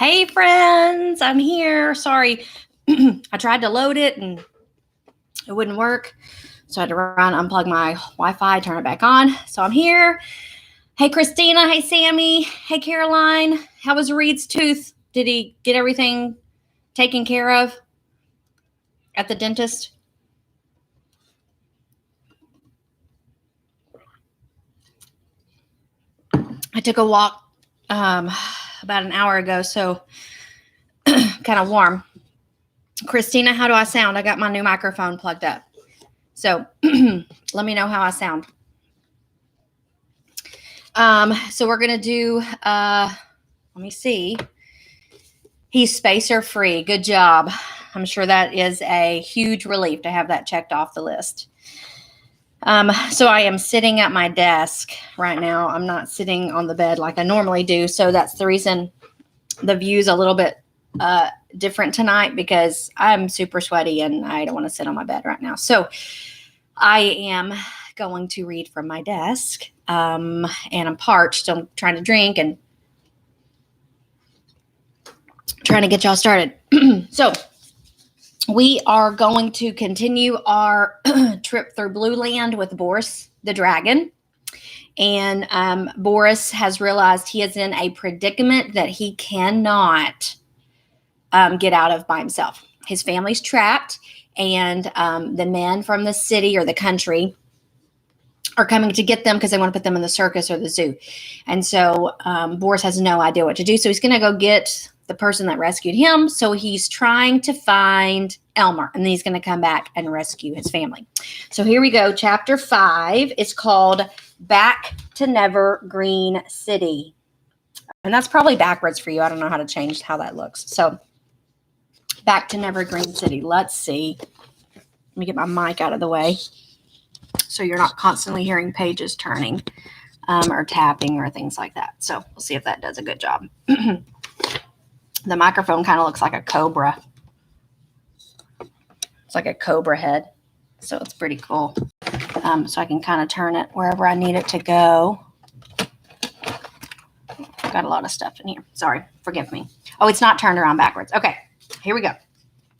Hey friends, I'm here. Sorry, I tried to load it and it wouldn't work. So I had to unplug my Wi-Fi, turn it back on. So I'm here. Hey Christina, hey Sammy, hey Caroline. How was Reed's tooth? Did he get everything taken care of at the dentist? I took a walk about an hour ago, so kind of warm. Christina, how do I sound? I got my new microphone plugged up. So let me know how I sound. So we're going to do, let me see. He's spacer free. Good job. I'm sure that is a huge relief to have that checked off the list. So I am sitting at my desk right now. I'm not sitting on the bed like I normally do. So that's the reason the view's a little bit different tonight, because I'm super sweaty and I don't want to sit on my bed right now. So I am going to read from my desk, and I'm parched. So I'm trying to drink and trying to get y'all started. So we are going to continue our trip through Blueland with Boris the dragon. And Boris has realized he is in a predicament that he cannot get out of by himself. His family's trapped, and the men from the city or the country are coming to get them because they want to put them in the circus or the zoo. And so Boris has no idea what to do. So he's going to go get the person that rescued him. So he's trying to find Elmer, and then he's going to come back and rescue his family. So here we go. Chapter 5 is called Back to Nevergreen City. And that's probably backwards for you. I don't know how to change how that looks. So Back to Nevergreen City. Let's see. Let me get my mic out of the way so you're not constantly hearing pages turning or tapping or things like that. So we'll see if that does a good job. The microphone kind of looks like a cobra. It's like a cobra head. So it's pretty cool. So I can kind of turn it wherever I need it to go. Got a lot of stuff in here. Sorry, forgive me. Oh, it's not turned around backwards. Okay, here we go.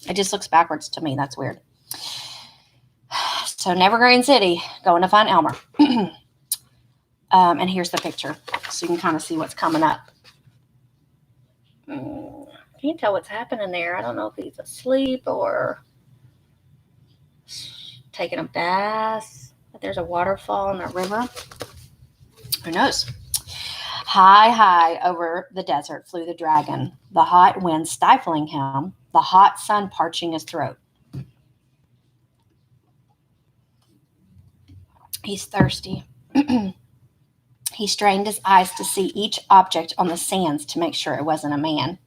It just looks backwards to me. That's weird. So Nevergreen City, going to find Elmer. And here's the picture, so you can kind of see what's coming up. Can't tell what's happening there. I don't know if he's asleep or taking a bath. But there's a waterfall in the river. Who knows? High, high over the desert flew the dragon, the hot wind stifling him, the hot sun parching his throat. He's thirsty. He strained his eyes to see each object on the sands to make sure it wasn't a man.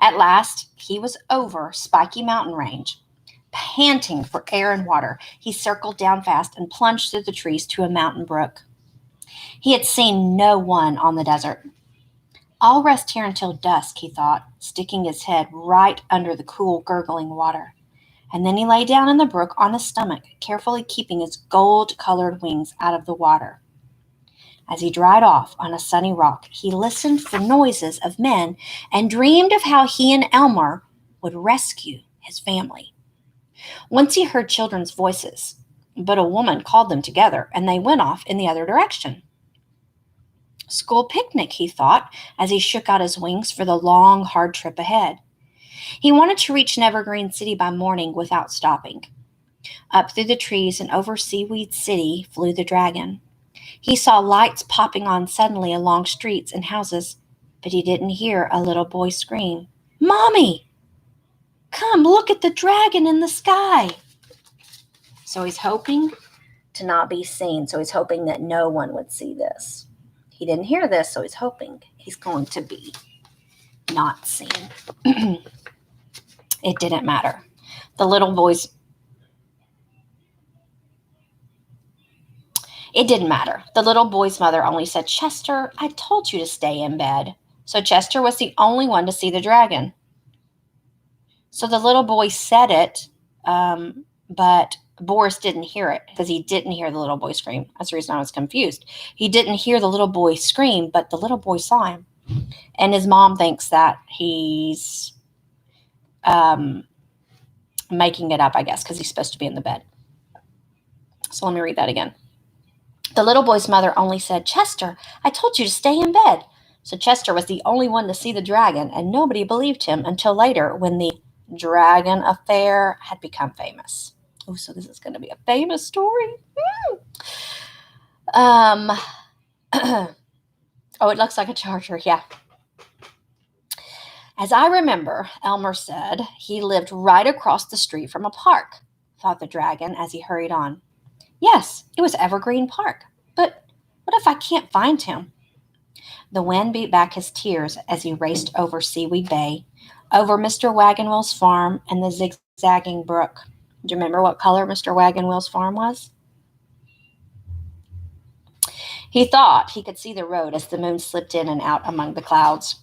At last, he was over Spiky Mountain Range. Panting for air and water, he circled down fast and plunged through the trees to a mountain brook. He had seen no one on the desert. I'll rest here until dusk, he thought, sticking his head right under the cool, gurgling water. And then he lay down in the brook on his stomach, carefully keeping his gold-colored wings out of the water. As he dried off on a sunny rock, he listened for noises of men and dreamed of how he and Elmer would rescue his family. Once he heard children's voices, but a woman called them together, and they went off in the other direction. School picnic, he thought, as he shook out his wings for the long, hard trip ahead. He wanted to reach Nevergreen City by morning without stopping. Up through the trees and over Seaweed City flew the dragon. He saw lights popping on suddenly along streets and houses, but he didn't hear a little boy scream, "Mommy! Come, look at the dragon in the sky!" So he's hoping to not be seen. So he's hoping that no one would see this. He didn't hear this, so he's hoping he's going to be not seen. It didn't matter. It didn't matter. The little boy's mother only said, "Chester, I told you to stay in bed." So Chester was the only one to see the dragon. So the little boy said it, but Boris didn't hear it because he didn't hear the little boy scream. That's the reason I was confused. He didn't hear the little boy scream, but the little boy saw him. And his mom thinks that he's making it up, I guess, because he's supposed to be in the bed. So let me read that again. The little boy's mother only said, "Chester, I told you to stay in bed." So Chester was the only one to see the dragon, and nobody believed him until later when the dragon affair had become famous. Oh, so this is going to be a famous story. Um, oh, it looks like a charger. Yeah. As I remember, Elmer said he lived right across the street from a park, thought the dragon as he hurried on. Yes, it was Evergreen Park. But what if I can't find him? The wind beat back his tears as he raced over Seaweed Bay, over Mr. Wagon Wheel's farm and the zigzagging brook. Do you remember what color Mr. Wagon Wheel's farm was? He thought he could see the road as the moon slipped in and out among the clouds.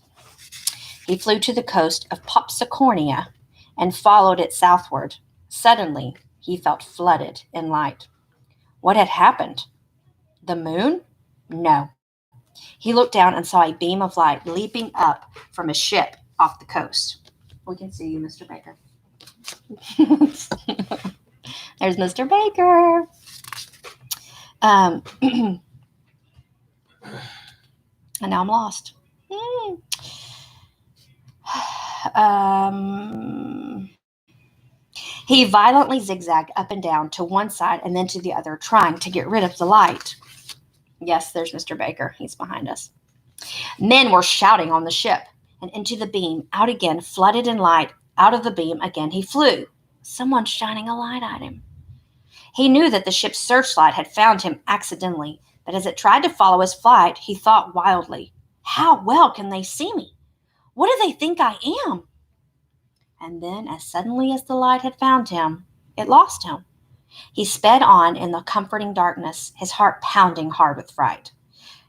He flew to the coast of Popsicornia and followed it southward. Suddenly, he felt flooded in light. What had happened? The moon? No. He looked down and saw a beam of light leaping up from a ship off the coast. We can see you, Mr. Baker. There's Mr. Baker. And now I'm lost. He violently zigzagged up and down to one side and then to the other, trying to get rid of the light. Yes, there's Mr. Baker. He's behind us. Men were shouting on the ship, and into the beam, out again, flooded in light. Out of the beam again he flew. Someone shining a light at him. He knew that the ship's searchlight had found him accidentally, but as it tried to follow his flight, he thought wildly, "How well can they see me? What do they think I am?" And then, as suddenly as the light had found him, it lost him. He sped on in the comforting darkness, his heart pounding hard with fright.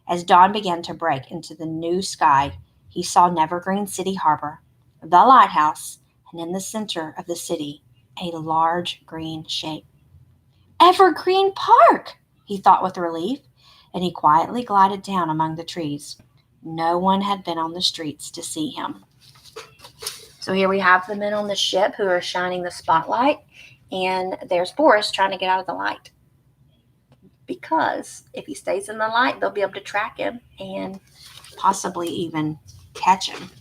As dawn began to break into the new sky, he saw Nevergreen City Harbor, the lighthouse, and in the center of the city, a large green shape. Evergreen Park, he thought with relief, and he quietly glided down among the trees. No one had been on the streets to see him. So here we have the men on the ship who are shining the spotlight, and there's Boris trying to get out of the light. Because if he stays in the light, they'll be able to track him and possibly even catch him.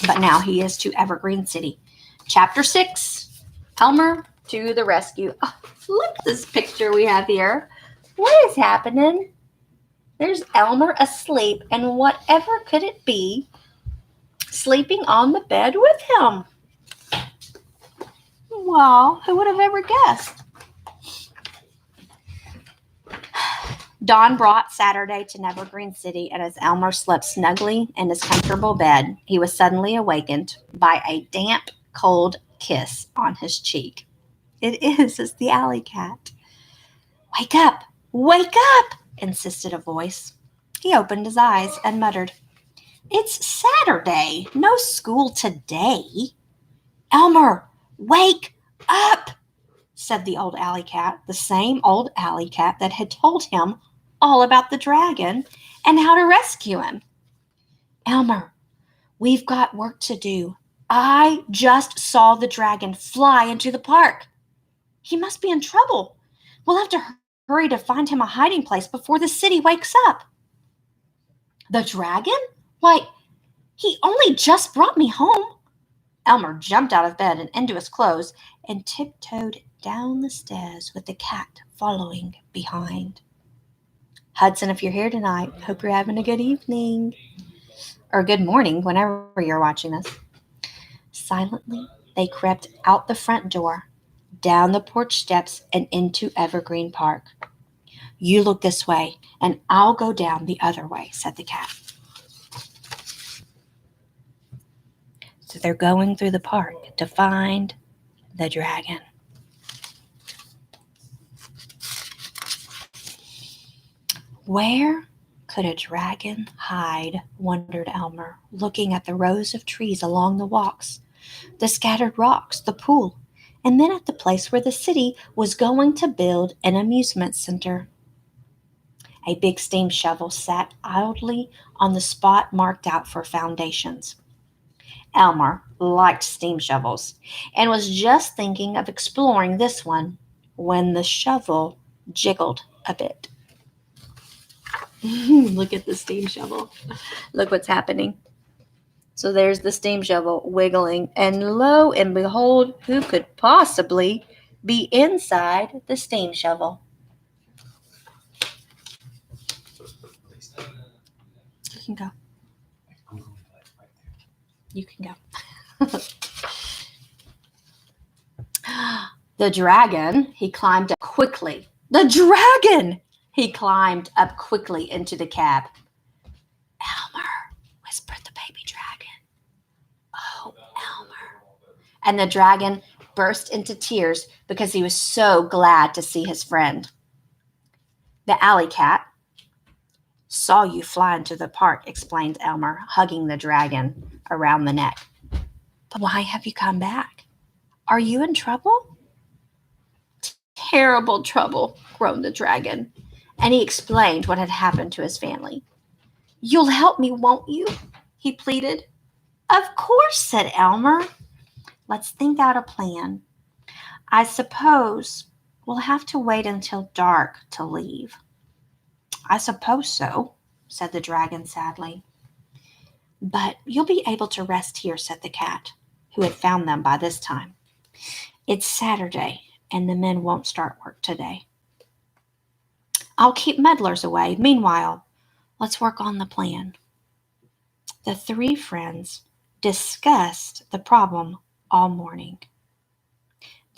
But now he is to Evergreen City. Chapter 6, Elmer to the rescue. Oh, look at this picture we have here. What is happening? There's Elmer asleep, and whatever could it be sleeping on the bed with him? Well, who would have ever guessed? Dawn brought Saturday to Nevergreen City, and as Elmer slept snugly in his comfortable bed, he was suddenly awakened by a damp, cold kiss on his cheek. It's the alley cat. "Wake up! Wake up!" insisted a voice. He opened his eyes and muttered, "It's Saturday. No school today." "Elmer, wake up!" said the old alley cat, the same old alley cat that had told him all about the dragon and how to rescue him. "Elmer, we've got work to do. I just saw the dragon fly into the park. He must be in trouble. We'll have to hurry to find him a hiding place before the city wakes up." "The dragon? Why, he only just brought me home." Elmer jumped out of bed and into his clothes and tiptoed down the stairs with the cat following behind. Hudson, if you're here tonight, hope you're having a good evening. Or good morning, whenever you're watching this. Silently, they crept out the front door, down the porch steps, and into Evergreen Park. "You look this way, and I'll go down the other way," said the cat. So they're going through the park to find the dragon. Where could a dragon hide, wondered Elmer, looking at the rows of trees along the walks, the scattered rocks, the pool, and then at the place where the city was going to build an amusement center. A big steam shovel sat idly on the spot marked out for foundations. Elmer liked steam shovels and was just thinking of exploring this one when the shovel jiggled a bit. Look at the steam shovel. Look what's happening. So there's the steam shovel wiggling, and lo and behold, who could possibly be inside the steam shovel? You can go. You can go. The dragon, he climbed up quickly. The dragon! He climbed up quickly into the cab. Elmer, whispered the baby dragon. Oh, Elmer. And the dragon burst into tears because he was so glad to see his friend. The alley cat saw you fly into the park, explained Elmer, hugging the dragon around the neck. But why have you come back? Are you in trouble? Terrible trouble, groaned the dragon, and he explained what had happened to his family. You'll help me, won't you? He pleaded. Of course, said Elmer. Let's think out a plan. I suppose we'll have to wait until dark to leave. I suppose so, said the dragon sadly. But you'll be able to rest here, said the cat, who had found them by this time. It's Saturday, and the men won't start work today. I'll keep meddlers away. Meanwhile, let's work on the plan. The three friends discussed the problem all morning.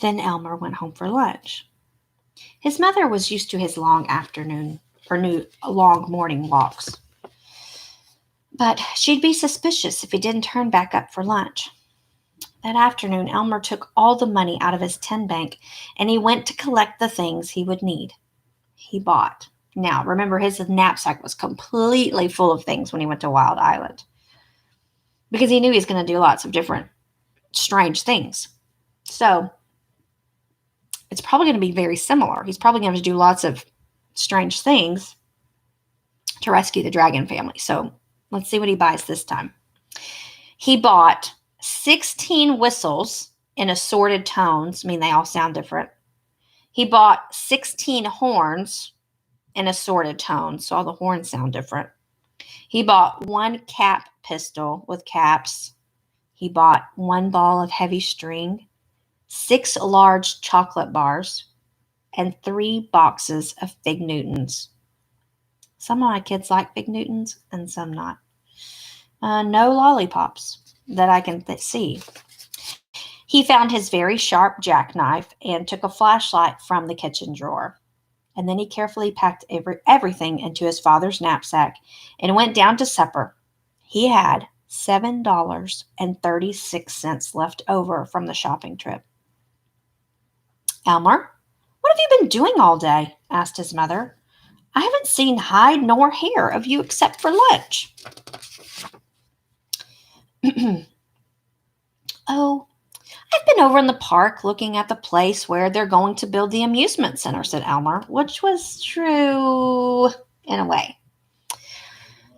Then Elmer went home for lunch. His mother was used to his long morning walks. But she'd be suspicious if he didn't turn back up for lunch. That afternoon, Elmer took all the money out of his tin bank and he went to collect the things he would need. He bought. Now, remember, his knapsack was completely full of things when he went to Wild Island because he knew he was going to do lots of different strange things. So it's probably going to be very similar. He's probably going to do lots of strange things to rescue the dragon family. So let's see what he buys this time. He bought 16 whistles in assorted tones. I mean, they all sound different. He bought 16 horns in assorted tones, so all the horns sound different. He bought 1 cap pistol with caps. He bought 1 ball of heavy string, 6 large chocolate bars, and 3 boxes of Fig Newtons. Some of my kids like Fig Newtons and some not. No lollipops that I can see. He found his very sharp jackknife and took a flashlight from the kitchen drawer. And then he carefully packed everything into his father's knapsack and went down to supper. He had $7.36 left over from the shopping trip. Elmer, what have you been doing all day? Asked his mother. I haven't seen hide nor hair of you except for lunch. Oh, I've been over in the park looking at the place where they're going to build the amusement center, said Elmer, which was true in a way.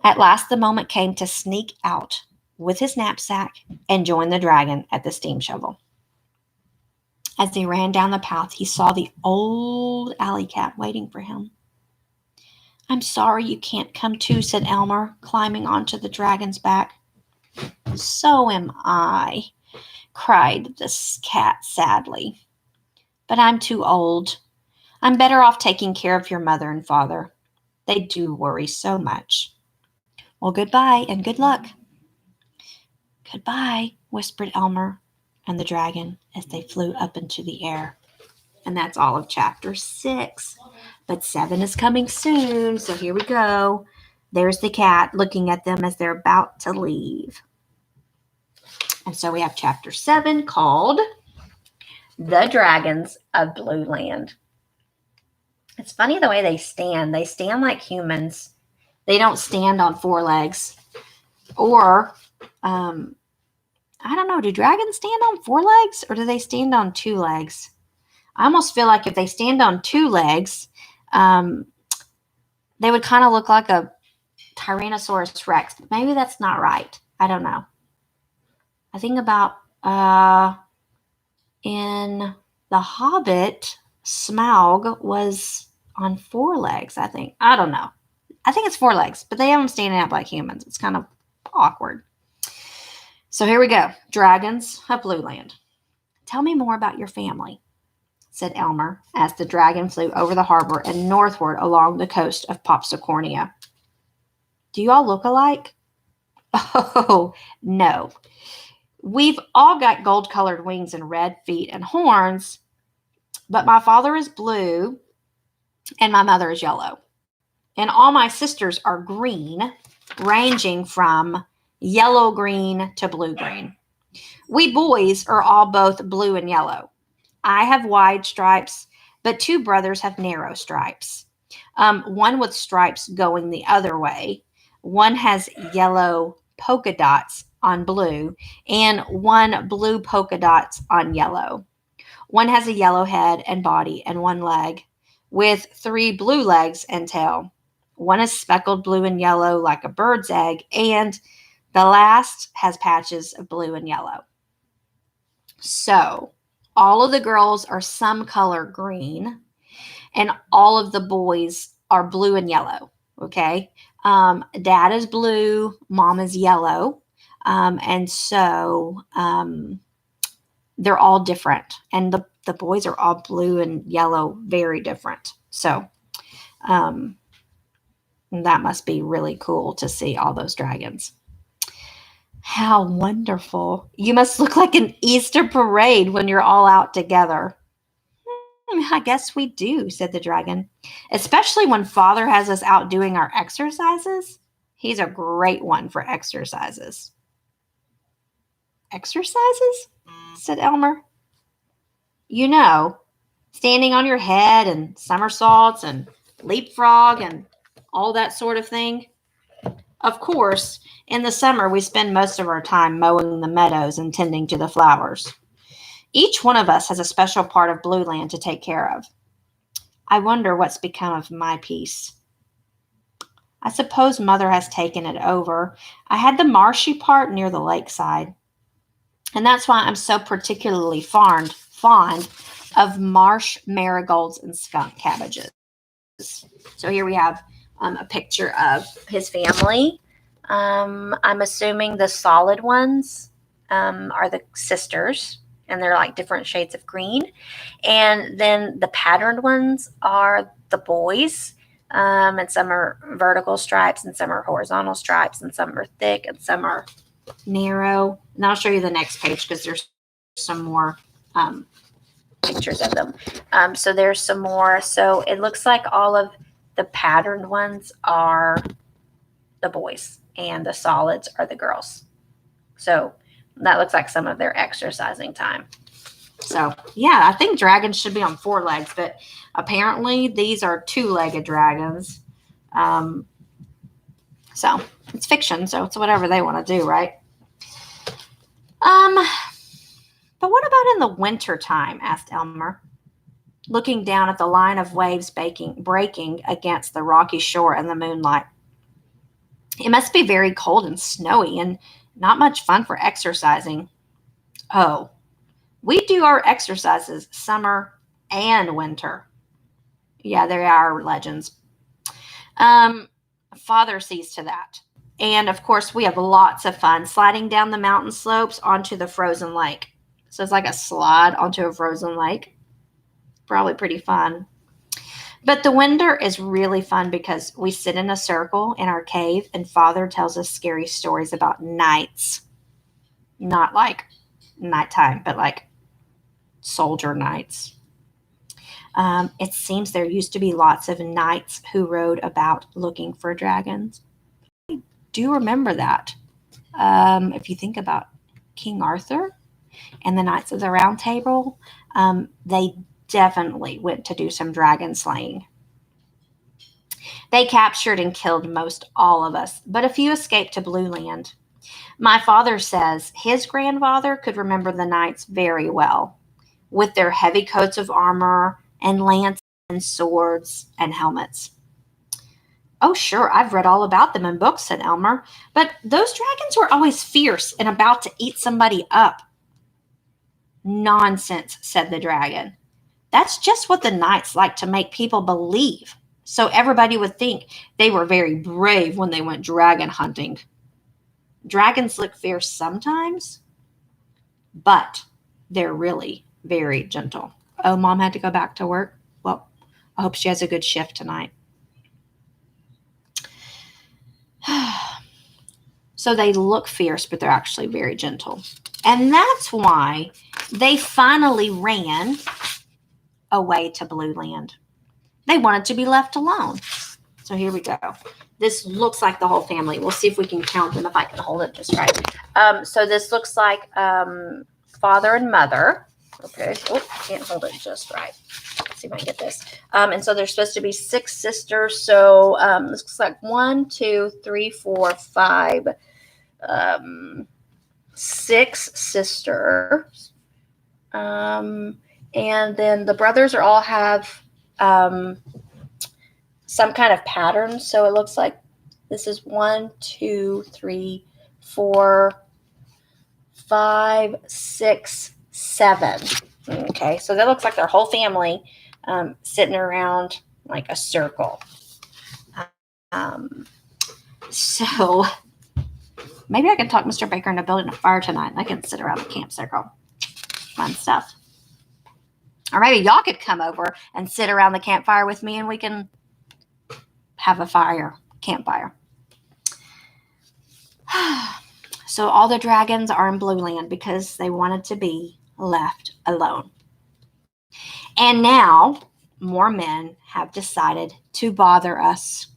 At last the moment came to sneak out with his knapsack and join the dragon at the steam shovel. As he ran down the path, he saw the old alley cat waiting for him. I'm sorry you can't come too, said Elmer, climbing onto the dragon's back. So am I, cried the cat sadly. But I'm too old. I'm better off taking care of your mother and father. They do worry so much. Well, goodbye and good luck. Goodbye, whispered Elmer and the dragon as they flew up into the air. And that's all of chapter 6. But 7 is coming soon, so here we go. There's the cat looking at them as they're about to leave. And so we have chapter 7 called The Dragons of Blueland. It's funny the way they stand. They stand like humans. They don't stand on 4 legs. Or, I don't know, do dragons stand on 4 legs or do they stand on 2 legs? I almost feel like if they stand on 2 legs, They would kind of look like a Tyrannosaurus Rex, but maybe that's not right. I don't know. I think about in The Hobbit, Smaug was on four legs, I think. I don't know. I think it's four legs, but they have them standing up like humans. It's kind of awkward. So here we go. Dragons of Blueland. Tell me more about your family, said Elmer, as the dragon flew over the harbor and northward along the coast of Popsicornia. Do you all look alike? Oh, no. We've all got gold-colored wings and red feet and horns, but my father is blue and my mother is yellow. And all my sisters are green, ranging from yellow-green to blue-green. We boys are all both blue and yellow. I have wide stripes, but two brothers have narrow stripes. One with stripes going the other way. One has yellow polka dots on blue, and one blue polka dots on yellow. One has a yellow head and body and one leg, with three blue legs and tail. One is speckled blue and yellow like a bird's egg, and the last has patches of blue and yellow. So, all of the girls are some color green, and all of the boys are blue and yellow. Okay. Dad is blue, mom is yellow. And so they're all different. And the boys are all blue and yellow, very different. So that must be really cool to see all those dragons. How wonderful. You must look like an Easter parade when you're all out together. I guess we do, said the dragon, especially when Father has us out doing our exercises. He's a great one for exercises. Exercises? Said Elmer. You know, standing on your head and somersaults and leapfrog and all that sort of thing. Of course, in the summer we spend most of our time mowing the meadows and tending to the flowers. Each one of us has a special part of Blueland to take care of. I wonder what's become of my piece. I suppose Mother has taken it over. I had the marshy part near the lakeside. And that's why I'm so particularly fond of marsh marigolds and skunk cabbages. So here we have a picture of his family. I'm assuming the solid ones are the sisters, and they're like different shades of green. And then the patterned ones are the boys. And some are vertical stripes, and some are horizontal stripes, and some are thick, and some are narrow. And I'll show you the next page because there's some more pictures of them. So there's some more. So it looks like all of the patterned ones are the boys, and the solids are the girls. So that looks like some of their exercising time. So, yeah, I think dragons should be on four legs, but apparently these are two-legged dragons. So, it's fiction, so it's whatever they want to do, right? But what about in the winter time? Asked Elmer, looking down at the line of waves breaking against the rocky shore in the moonlight. It must be very cold and snowy and not much fun for exercising. Oh, we do our exercises summer and winter. Yeah, they are legends. Father sees to that. And of course, we have lots of fun sliding down the mountain slopes onto the frozen lake. So it's like a slide onto a frozen lake. Probably pretty fun. But the winter is really fun because we sit in a circle in our cave and Father tells us scary stories about nights. Not like nighttime, but like soldier knights. It seems there used to be lots of knights who rode about looking for dragons. I do remember that. If you think about King Arthur and the Knights of the Round Table, they definitely went to do some dragon slaying. They captured and killed most all of us, but a few escaped to Blueland. My father says his grandfather could remember the knights very well, with their heavy coats of armor and lances and swords and helmets. Oh, sure, I've read all about them in books, said Elmer. But those dragons were always fierce and about to eat somebody up. Nonsense, said the dragon. That's just what the knights like to make people believe. So everybody would think they were very brave when they went dragon hunting. Dragons look fierce sometimes, but they're really very gentle. Oh, Mom had to go back to work? Well, I hope she has a good shift tonight. So they look fierce, but they're actually very gentle. And that's why they finally ran away to Blueland. They wanted to be left alone. So here we go. This looks like the whole family. We'll see if we can count them if I can hold it just right. So this looks like father and mother. Okay. Oh, I can't hold it just right. Let's see if I can get this. And so there's supposed to be 6 sisters. So this looks like 1, 2, 3, 4, 5, 6 sisters. And then the brothers are all have some kind of pattern. So it looks like this is 1, 2, 3, 4, 5, 6, 7. Okay, so that looks like their whole family sitting around like a circle. So maybe I can talk Mr. Baker into building a fire tonight, and I can sit around the camp circle. Fun stuff. Or maybe y'all could come over and sit around the campfire with me, and we can have a campfire. So all the dragons are in Blueland because they wanted to be left alone. And now more men have decided to bother us.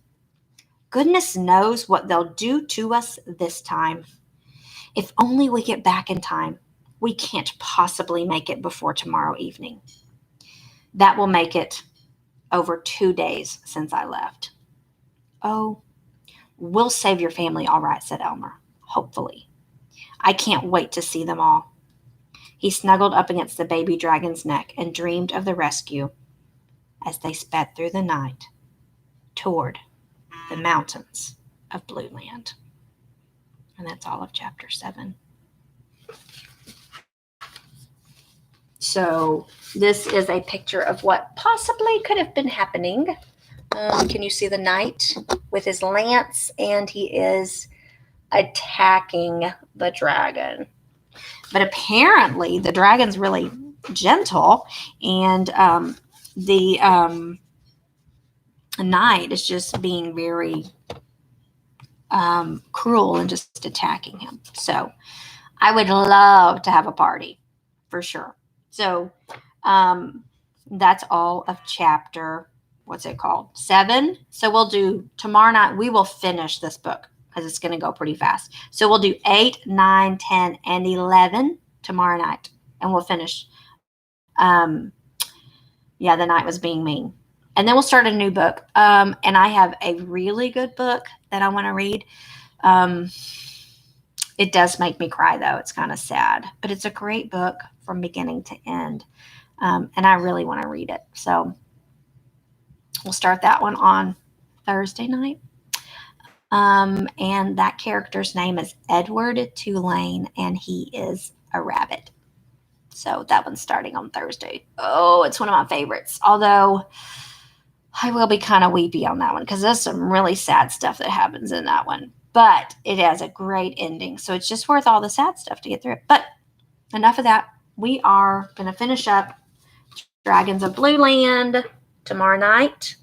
Goodness knows what they'll do to us this time. If only we get back in time. We can't possibly make it before tomorrow evening. That will make it over 2 days since I left. Oh, we'll save your family all right, said Elmer. Hopefully. I can't wait to see them all. He snuggled up against the baby dragon's neck and dreamed of the rescue as they sped through the night toward the mountains of Blueland. And that's all of chapter 7. So this is a picture of what possibly could have been happening. Can you see the knight with his lance? And he is attacking the dragon. But apparently the dragon's really gentle, and the knight is just being very cruel and just attacking him. So I would love to have a party for sure. So that's all of chapter, what's it called? 7. So we'll do tomorrow night. We will finish this book because it's going to go pretty fast. So we'll do 8, 9, 10, and 11 tomorrow night. And we'll finish. The night was being mean. And then we'll start a new book. And I have a really good book that I want to read. It does make me cry, though. It's kind of sad. But it's a great book from beginning to end. And I really want to read it. So we'll start that one on Thursday night. And that character's name is Edward Tulane, and he is a rabbit. So that one's starting on Thursday. Oh, it's one of my favorites. Although I will be kind of weepy on that one because there's some really sad stuff that happens in that one. But it has a great ending. So it's just worth all the sad stuff to get through it. But enough of that. We are going to finish up Dragons of Blueland tomorrow night.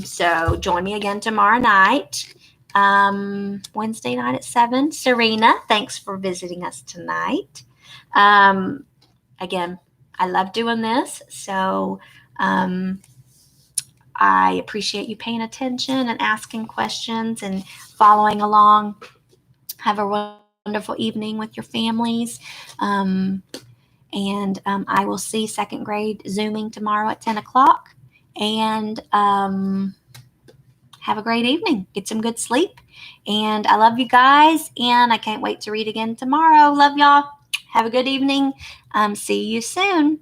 So join me again tomorrow night. Wednesday night at 7. Serena, thanks for visiting us tonight. Again, I love doing this. So I appreciate you paying attention and asking questions and following along. Have a wonderful evening with your families. And I will see second grade Zooming tomorrow at 10 o'clock. And have a great evening. Get some good sleep. And I love you guys. And I can't wait to read again tomorrow. Love y'all. Have a good evening. See you soon.